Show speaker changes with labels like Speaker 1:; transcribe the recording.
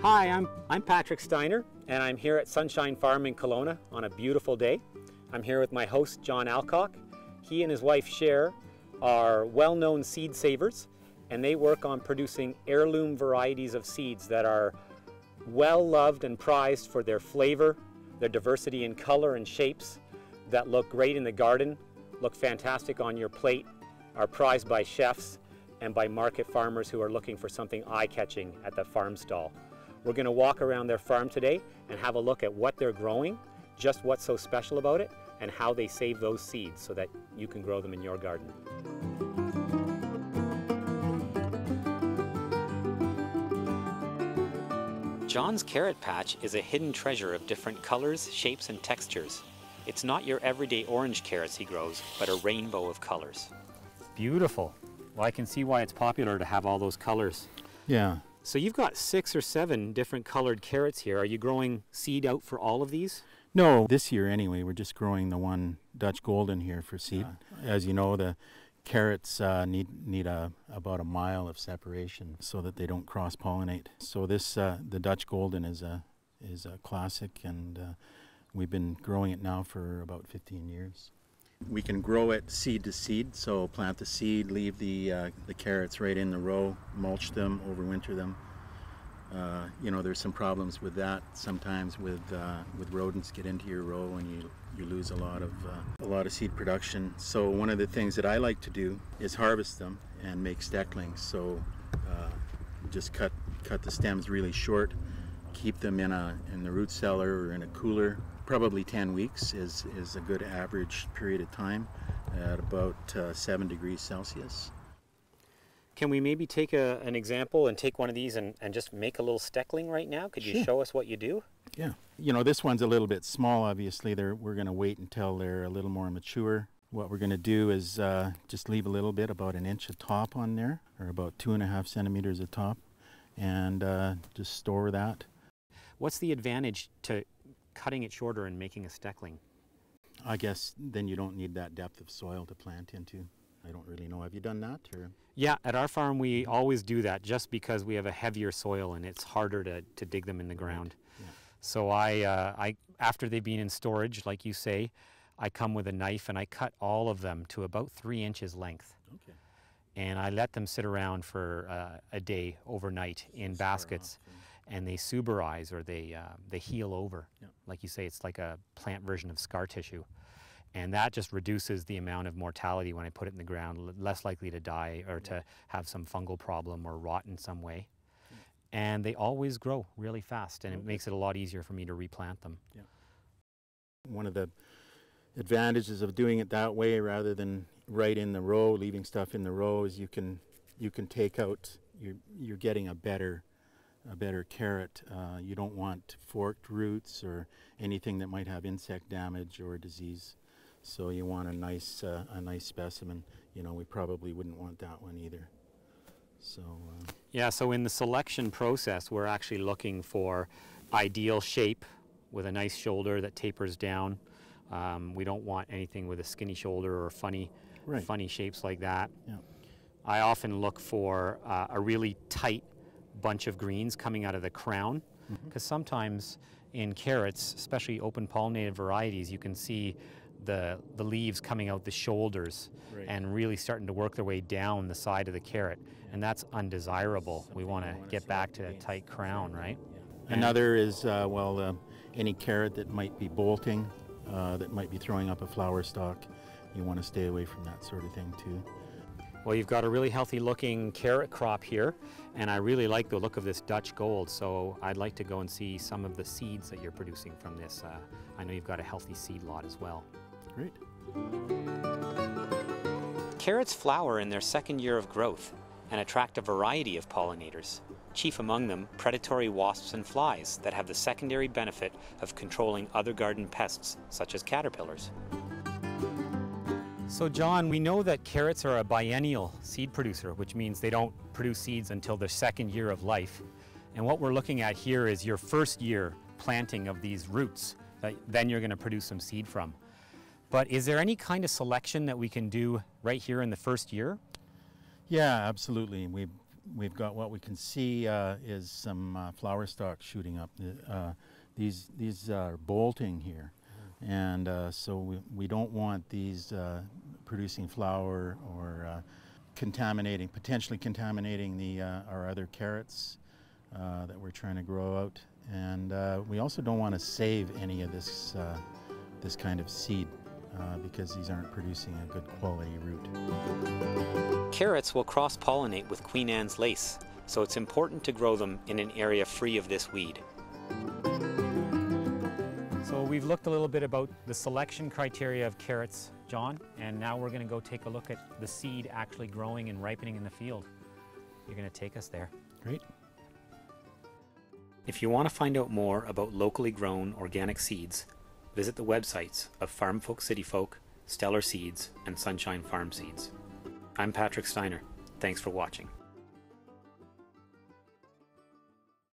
Speaker 1: Hi, I'm Patrick Steiner, and I'm here at Sunshine Farm in Kelowna on a beautiful day. I'm here with my host, John Alcock. He and his wife, Cher, are well-known seed savers, and they work on producing heirloom varieties of seeds that are well-loved and prized for their flavor, their diversity in color and shapes, that look great in the garden, look fantastic on your plate, are prized by chefs and by market farmers who are looking for something eye-catching at the farm stall. We're going to walk around their farm today and have a look at what they're growing, just what's so special about it, and how they save those seeds so that you can grow them in your garden. John's carrot patch is a hidden treasure of different colors, shapes, and textures. It's not your everyday orange carrots he grows, but a rainbow of colors. Beautiful. Well, I can see why it's popular to have all those colors.
Speaker 2: Yeah.
Speaker 1: So you've got 6 or 7 different colored carrots here. Are you growing seed out for all of these?
Speaker 2: No, this year anyway, we're just growing the one Dutch Golden here for seed. As you know, the carrots need about a mile of separation so that they don't cross-pollinate. So this the Dutch Golden is a classic, and we've been growing it now for about 15 years. We can grow it seed to seed, so plant the seed, leave the carrots right in the row, mulch them, overwinter them. You know, there's some problems with that sometimes with rodents get into your row and you lose a lot of seed production. So one of the things that I like to do is harvest them and make stecklings. So just cut the stems really short, keep them in the root cellar or in a cooler. Probably 10 weeks is a good average period of time at about 7 degrees Celsius.
Speaker 1: Can we maybe take an example and take one of these and just make a little steckling right now? Could you show us what you do?
Speaker 2: Yeah. You know, this one's a little bit small, obviously. We're going to wait until they're a little more mature. What we're going to do is just leave a little bit, about 1 inch of top on there, or about 2.5 centimeters of top, and just store that.
Speaker 1: What's the advantage to cutting it shorter and making a steckling?
Speaker 2: I guess then you don't need that depth of soil to plant into. I don't really know. Have you done that? Or?
Speaker 1: Yeah, at our farm we always do that just because we have a heavier soil and it's harder to dig them in the ground. Right. Yeah. So I after they've been in storage, like you say, I come with a knife and I cut all of them to about 3 inches length. Okay. And I let them sit around for a day overnight in baskets. And they suberize, or they heal over. Yep. Like you say, it's like a plant version of scar tissue. And that just reduces the amount of mortality when I put it in the ground, less likely to die or to have some fungal problem or rot in some way. Yep. And they always grow really fast, and it makes it a lot easier for me to replant them. Yep.
Speaker 2: One of the advantages of doing it that way rather than right in the row, leaving stuff in the row, is you can take out, you're getting a better carrot. You don't want forked roots or anything that might have insect damage or disease. So you want a nice specimen. You know, we probably wouldn't want that one either. So
Speaker 1: yeah. So in the selection process, we're actually looking for ideal shape with a nice shoulder that tapers down. We don't want anything with a skinny shoulder or funny shapes like that. Yeah. I often look for a really tight bunch of greens coming out of the crown, because sometimes in carrots, especially open pollinated varieties, you can see the leaves coming out the shoulders and really starting to work their way down the side of the carrot, and that's undesirable. We want to get back to a tight crown, right? Yeah.
Speaker 2: Another is any carrot that might be bolting, that might be throwing up a flower stalk. You want to stay away from that sort of thing too.
Speaker 1: Well, you've got a really healthy looking carrot crop here, and I really like the look of this Dutch Gold, so I'd like to go and see some of the seeds that you're producing from this. I know you've got a healthy seed lot as well.
Speaker 2: Great.
Speaker 1: Carrots flower in their second year of growth and attract a variety of pollinators, chief among them predatory wasps and flies that have the secondary benefit of controlling other garden pests such as caterpillars. So John, we know that carrots are a biennial seed producer, which means they don't produce seeds until their second year of life. And what we're looking at here is your first year planting of these roots that then you're going to produce some seed from. But is there any kind of selection that we can do right here in the first year?
Speaker 2: Yeah, absolutely. we've got what we can see is some flower stalks shooting up. These are bolting here, and so we don't want these producing flower or potentially contaminating our other carrots that we're trying to grow out. And we also don't want to save any of this kind of seed because these aren't producing a good quality root.
Speaker 1: Carrots will cross-pollinate with Queen Anne's lace, so it's important to grow them in an area free of this weed. So we've looked a little bit about the selection criteria of carrots, John, and now we're going to go take a look at the seed actually growing and ripening in the field. You're going to take us there.
Speaker 2: Great.
Speaker 1: If you want to find out more about locally grown organic seeds, visit the websites of FarmFolk CityFolk, Stellar Seeds, and Sunshine Farm Seeds. I'm Patrick Steiner. Thanks for watching.